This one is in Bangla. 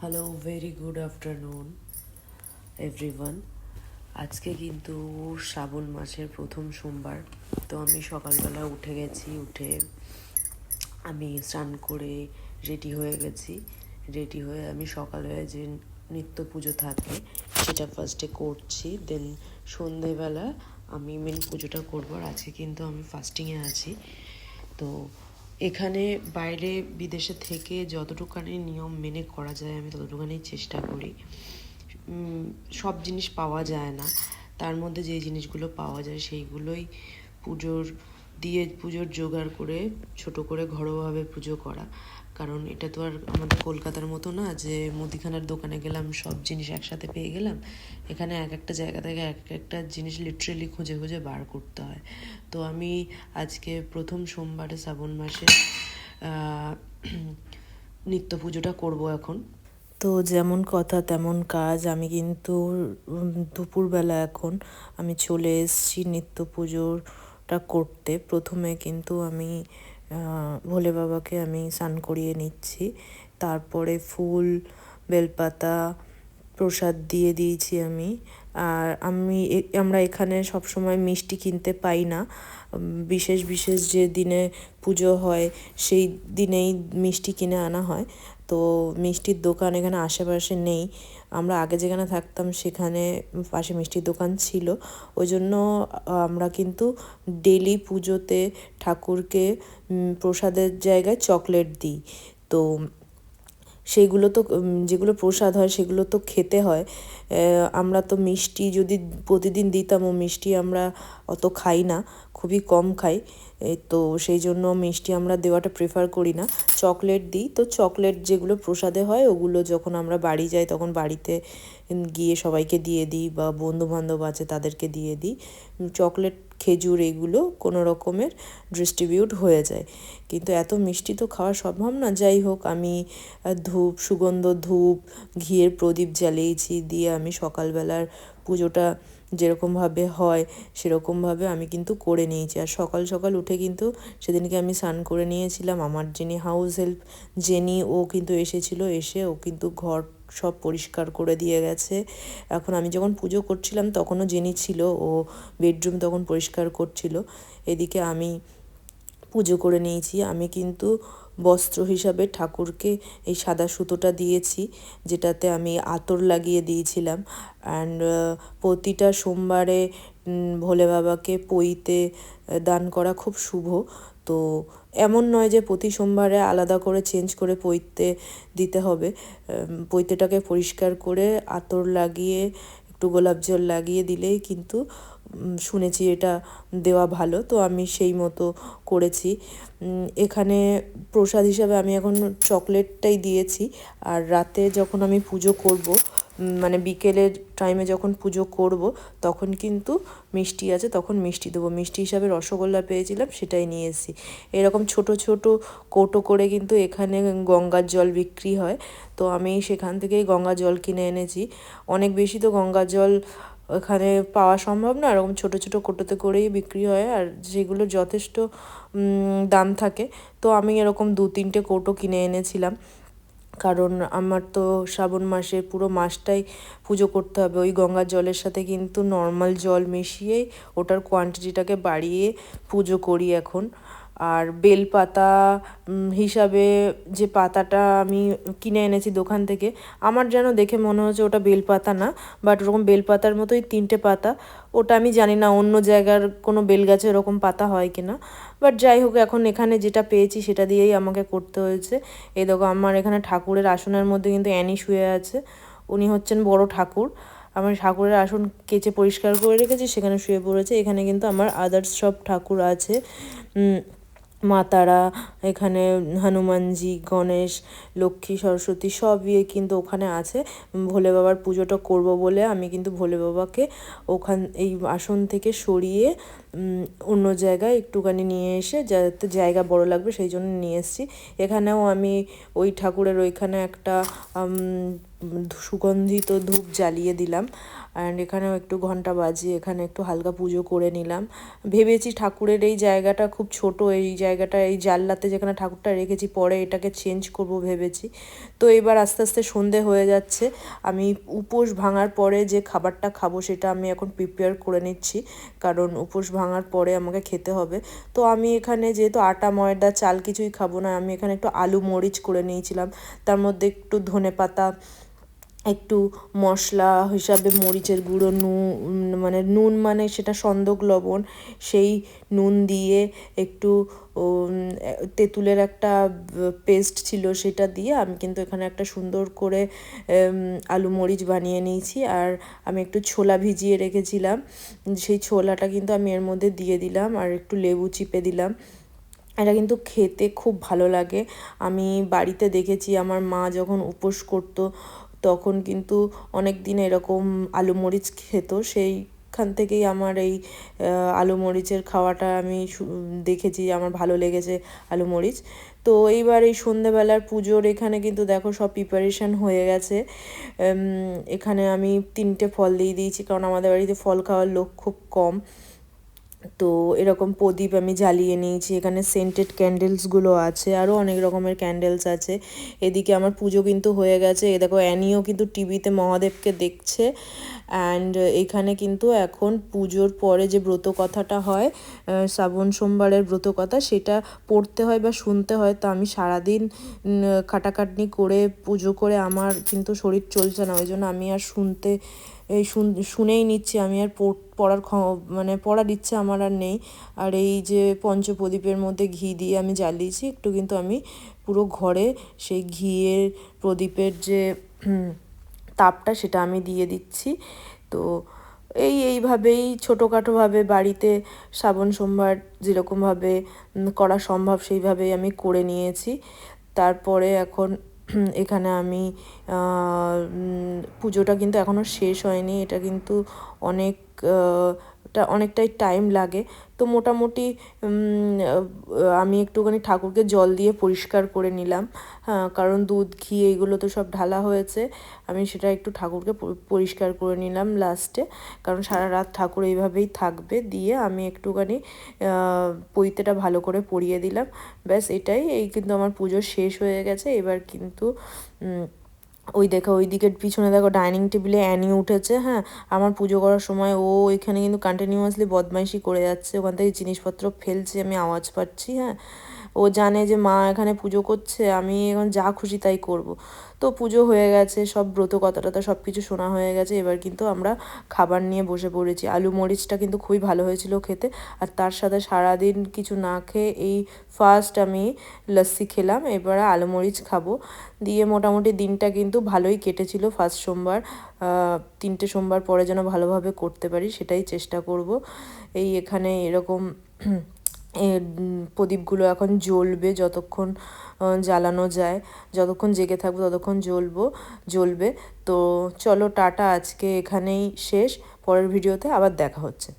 Hello, very good afternoon everyone. আজকে কিন্তু শ্রাবণ মাসের প্রথম সোমবার। তো আমি সকালবেলা উঠে গেছি। উঠে আমি স্নান করে রেডি হয়ে গেছি। রেডি হয়ে আমি সকালে যে নিত্য পুজো থাকে সেটা ফার্স্টে করছি। দেন সন্ধেবেলা আমি মেন পুজোটা করবো। আর আজকে কিন্তু আমি ফাস্টিংয়ে আছি। তো এখানে বাইরে বিদেশে থেকে যতটুকুনি নিয়ম মেনে করা যায় আমি ততটুকুনি চেষ্টা করি। সব জিনিস পাওয়া যায় না, তার মধ্যে যে জিনিসগুলো পাওয়া যায় সেইগুলোই পুজোর জোগাড় করে ছোট করে ঘরোয়াভাবে পুজো করা। কারণ এটা তো আর আমাদের কলকাতার মতো না যে মুদিখানার দোকানে গেলাম সব জিনিস একসাথে পেয়ে গেলাম। এখানে এক একটা জায়গা থেকে এক একটা জিনিস লিটারেলি খুঁজে খুঁজে বার করতে হয়। তো আমি আজকে প্রথম সোমবারে শ্রাবণ মাসে নিত্য পুজোটা করবো এখন। তো যেমন কথা তেমন কাজ। আমি কিন্তু দুপুরবেলা এখন আমি চলে এসেছি নিত্য পুজোটা করতে। প্রথমে কিন্তু আমি ভোলে বাবাকে আমি স্নান করিয়ে নিচ্ছি। তারপরে ফুল, বেলপাতা, প্রসাদ দিয়ে দিয়েছি আমি। আর আমরা এখানে সবসময় মিষ্টি কিনতে পাই না। বিশেষ বিশেষ যে দিনে পুজো হয় সেই দিনেই মিষ্টি কিনে আনা হয়। তো মিষ্টির দোকান এখানে আশেপাশে নেই। আমরা আগে যেখানে থাকতাম সেখানে পাশে মিষ্টির দোকান ছিল। ওই জন্য আমরা কিন্তু ডেলি পুজোতে ঠাকুরকে প্রসাদের জায়গায় চকলেট দিই। তো সেগুলো তো যেগুলো প্রসাদ হয় সেগুলো তো খেতে হয়। আমরা তো মিষ্টি যদি প্রতিদিন দিতাম, ও মিষ্টি আমরা অত খাই না, খুবই কম খাই। তো সেই জন্য মিষ্টি আমরা দেওয়াটা প্রেফার করি না, চকলেট দিই। তো চকলেট যেগুলো প্রসাদে হয় ওগুলো যখন আমরা বাড়ি যাই তখন বাড়িতে গিয়ে সবাইকে দিয়ে দিই, বা বন্ধুবান্ধব আছে তাদেরকে দিয়ে দিই। চকলেট, খেজুর এগুলো কোনো রকমের ডিস্ট্রিবিউট হয়ে যায়। কিন্তু এত মিষ্টি তো খাওয়া সম্ভব না। যাই হোক, আমি সুগন্ধ ধূপ, ঘিয়ের প্রদীপ জ্বালিয়েছি। দিয়ে আমি সকালবেলার পুজোটা যেরকমভাবে হয় সেরকমভাবে আমি কিন্তু করে নিয়েছি। আর সকাল সকাল উঠে কিন্তু সেদিনকে আমি স্নান করে নিয়েছিলাম। আমার যিনি হাউস হেল্প জেনি, ও কিন্তু এসেছিলো। এসে ও কিন্তু ঘর সব পরিষ্কার করে দিয়ে গেছে। এখন আমি যখন পুজো করছিলাম তখনও জেনি ছিল, ও বেডরুম তখন পরিষ্কার করছিল। এদিকে আমি পুজো করে নিয়েছি। আমি কিন্তু বস্ত্র হিসাবে ঠাকুরকে এই সাদা সুতোটা দিয়েছি, যেটাতে আমি আতর লাগিয়ে দিয়েছিলাম। অ্যান্ড প্রতিটা সোমবারে ভোলে বাবাকে পৈতে দান করা খুব শুভ। তো এমন নয় যে প্রতি সোমবারে আলাদা করে চেঞ্জ করে পৈতে দিতে হবে। পৈতেটাকে পরিষ্কার করে আতর লাগিয়ে একটু গোলাপ জল লাগিয়ে দিলেই কিন্তু শুনেছি এটা দেওয়া ভালো। তো আমি সেই মতো করেছি। এখানে প্রসাদ হিসাবে আমি এখন চকলেটটাই দিয়েছি। আর রাতে যখন আমি পুজো করব, মানে বিকেলের টাইমে যখন পুজো করব তখন কিন্তু মিষ্টি আছে, তখন মিষ্টি দেবো। মিষ্টি হিসাবে রসগোল্লা পেয়েছিলাম, সেটাই নিয়ে এসেছি। এরকম ছোট ছোট কৌটো করে কিন্তু এখানে গঙ্গার জল বিক্রি হয়। তো আমি সেখান থেকেই গঙ্গা জল কিনে এনেছি। অনেক বেশি তো গঙ্গা জল এখানে পাওয়া সম্ভব না, এরকম ছোটো ছোটো কৌটোতে করেই বিক্রি হয়, আর যেগুলো যথেষ্ট দাম থাকে। তো আমি এরকম 2-3টে কৌটো কিনে এনেছিলাম। কারণ আমার তো শ্রাবণ মাসে পুরো মাসটাই পুজো করতে হবে। ওই গঙ্গার জলের সাথে কিন্তু নর্মাল জল মিশিয়েই ওটার কোয়ান্টিটিটাকে বাড়িয়ে পুজো করি এখন। আর বেলপাতা হিসাবে যে পাতাটা আমি কিনে এনেছি দোকান থেকে, আমার যেন দেখে মনে হচ্ছে ওটা বেলপাতা না, বাট ওরকম বেলপাতার মতোই 3টে পাতা। ওটা আমি জানি না অন্য জায়গার কোনো বেলগাছে এরকম পাতা হয় কি না, বাট যাই হোক, এখন এখানে যেটা পেয়েছি সেটা দিয়েই আমাকে করতে হয়েছে। এই দেখো, আমার এখানে ঠাকুরের আসনের মধ্যে কিন্তু অ্যানি শুয়ে আছে। উনি হচ্ছেন বড় ঠাকুর। আমার ঠাকুরের আসন কেচে পরিষ্কার করে রেখেছি, সেখানে শুয়ে পড়েছে। এখানে কিন্তু আমার আদার্স সব ঠাকুর আছে। মা তারা, এখানে হনুমানজি, গণেশ, লক্ষ্মী, সরস্বতী সবই কিন্তু ওখানে আছে। ভোলে বাবার পুজোটা করব বলে আমি কিন্তু ভোলে বাবাকে এই আসন থেকে সরিয়ে অন্য জায়গায় একটুখানি নিয়ে এসে, যাতে জায়গা বড় লাগবে সেই জন্য নিয়ে এসেছি। এখানেও আমি ওই ঠাকুরের ওইখানে একটা সুগন্ধিত ধূপ জ্বালিয়ে দিলাম। অ্যান্ড এখানেও একটু ঘন্টা বাজিয়ে এখানে একটু হালকা পুজো করে নিলাম। ভেবেছি ঠাকুরের এই জায়গাটা খুব ছোট, এই জায়গাটা এই জানলাতে যেখানে ঠাকুরটা রেখেছি পরে এটাকে চেঞ্জ করব ভেবেছি। তো এবার আস্তে আস্তে সন্ধে হয়ে যাচ্ছে, আমি উপোস ভাঙার পরে যে খাবারটা খাবো সেটা আমি এখন প্রিপেয়ার করে নিচ্ছি, কারণ উপোস ভাঙার পরে আমাকে খেতে হবে। তো আমি এখানে যেহেতু আটা ময়দা চাল কিছুই খাবো না, আমি এখানে একটু আলু মরিচ করে নিয়েছিলাম, তার মধ্যে একটু ধনেপাতা, একটু মশলা হিসাবে মরিচের গুঁড়ো, নুন মানে সেটা সন্দক লবণ, সেই নুন দিয়ে একটু তেঁতুলের একটা পেস্ট ছিল সেটা দিয়ে আমি কিন্তু এখানে একটা সুন্দর করে আলু মরিচ বানিয়ে নিয়েছি। আর আমি একটু ছোলা ভিজিয়ে রেখেছিলাম, সেই ছোলাটা কিন্তু আমি এর মধ্যে দিয়ে দিলাম আর একটু লেবু চিপে দিলাম। এটা কিন্তু খেতে খুব ভালো লাগে। আমি বাড়িতে দেখেছি আমার মা যখন উপোস করতো তখন কিন্তু অনেক দিন এরকম আলু মরিচ খেত, সেইখান থেকেই আমার এই আলু মরিচের খাওয়াটা আমি দেখেছি, আমার ভালো লেগেছে আলু মরিচ। তো এইবার এই সন্ধেবেলার পুজোর এখানে কিন্তু দেখো সব প্রিপারেশান হয়ে গেছে। এখানে আমি 3টে ফল দিয়ে দিয়েছি, কারণ আমাদের বাড়িতে ফল খাওয়ার লোক খুব কম। তো এরকম প্রদীপ আমি জ্বালিয়ে নিয়েছি, এখানে সেন্টেড ক্যান্ডেলসগুলো আছে, আরও অনেক রকমের ক্যান্ডেলস আছে। এদিকে আমার পুজো কিন্তু হয়ে গেছে, এ দেখো অ্যানিও কিন্তু টিভিতে মহাদেবকে দেখছে। অ্যান্ড এখানে কিন্তু এখন পুজোর পরে যে ব্রত কথাটা হয়, শ্রাবণ সোমবারের ব্রত কথা, সেটা পড়তে হয় বা শুনতে হয়। তো আমি সারাদিন খাটাখাটনি করে পুজো করে আমার কিন্তু শরীর চলছে না, ওই জন্য আমি আর শুনেই নিচ্ছি, আমি আর পড়ার ইচ্ছা আমার আর নেই। আর এই যে পঞ্চপ্রদীপের মধ্যে ঘি দিয়ে আমি জ্বালিয়েছি একটু, কিন্তু আমি পুরো ঘরে সেই ঘিয়ের প্রদীপের যে তাপটা সেটা আমি দিয়ে দিচ্ছি। তো এইভাবেই ছোটোখাটোভাবে বাড়িতে শ্রাবণ সোমবার যেরকমভাবে করা সম্ভব সেইভাবেই আমি করে নিয়েছি। তারপরে এখন এখানে আমি পুজোটা কিন্তু এখনও শেষ হয়নি, এটা কিন্তু অনেকটাই টাইম লাগে। তো মোটামুটি আমি একটুখানি ঠাকুরকে জল দিয়ে পরিষ্কার করে নিলাম, হ্যাঁ, কারণ দুধ ঘি এইগুলো তো সব ঢালা হয়েছে, আমি সেটা একটু ঠাকুরকে পরিষ্কার করে নিলাম লাস্টে, কারণ সারা রাত ঠাকুর এইভাবেই থাকবে। দিয়ে আমি একটুখানি পৈতেটা ভালো করে পরিয়ে দিলাম, ব্যাস এটাই। কিন্তু আমার পুজো শেষ হয়ে গেছে। এবার কিন্তু ওই দিকের পিছনে দেখো ডাইনিং টেবিলে অ্যানি উঠেছে, হ্যাঁ, আমার পুজো করার সময় ও এখানে কিন্তু কন্টিনিউয়াসলি বদমাইশি করে যাচ্ছে, ওখান থেকে জিনিসপত্র ফেলছে, আমি আওয়াজ পাচ্ছি। হ্যাঁ, ও জানে যে মা এখানে পুজো করছে, আমি এখন যা খুশি তাই করব। তো পুজো হয়ে গেছে, সব ব্রত কথা সব কিছু শোনা হয়ে গেছে, এবার কিন্তু আমরা খাবার নিয়ে বসে পড়েছি। আলু মরিচটা কিন্তু খুবই ভালো হয়েছিল খেতে, আর তার সাথে সারাদিন কিছু না খেয়ে এই ফার্স্ট আমি লস্যি খেলাম, এবারে আলু মরিচ খাবো। দিয়ে মোটামুটি দিনটা কিন্তু ভালোই কেটেছিল ফার্স্ট সোমবার। 3টে সোমবার পরে যেন ভালোভাবে করতে পারি সেটাই চেষ্টা করব। এখানে এরকম প্রদীপগুলো এখন জ্বলবে যতক্ষণ জ্বালানো যায়, যতক্ষণ জেগে থাকবো ততক্ষণ জ্বলবে। তো চলো টাটা, আজকে এখানেই শেষ, পরের ভিডিওতে আবার দেখা হচ্ছে।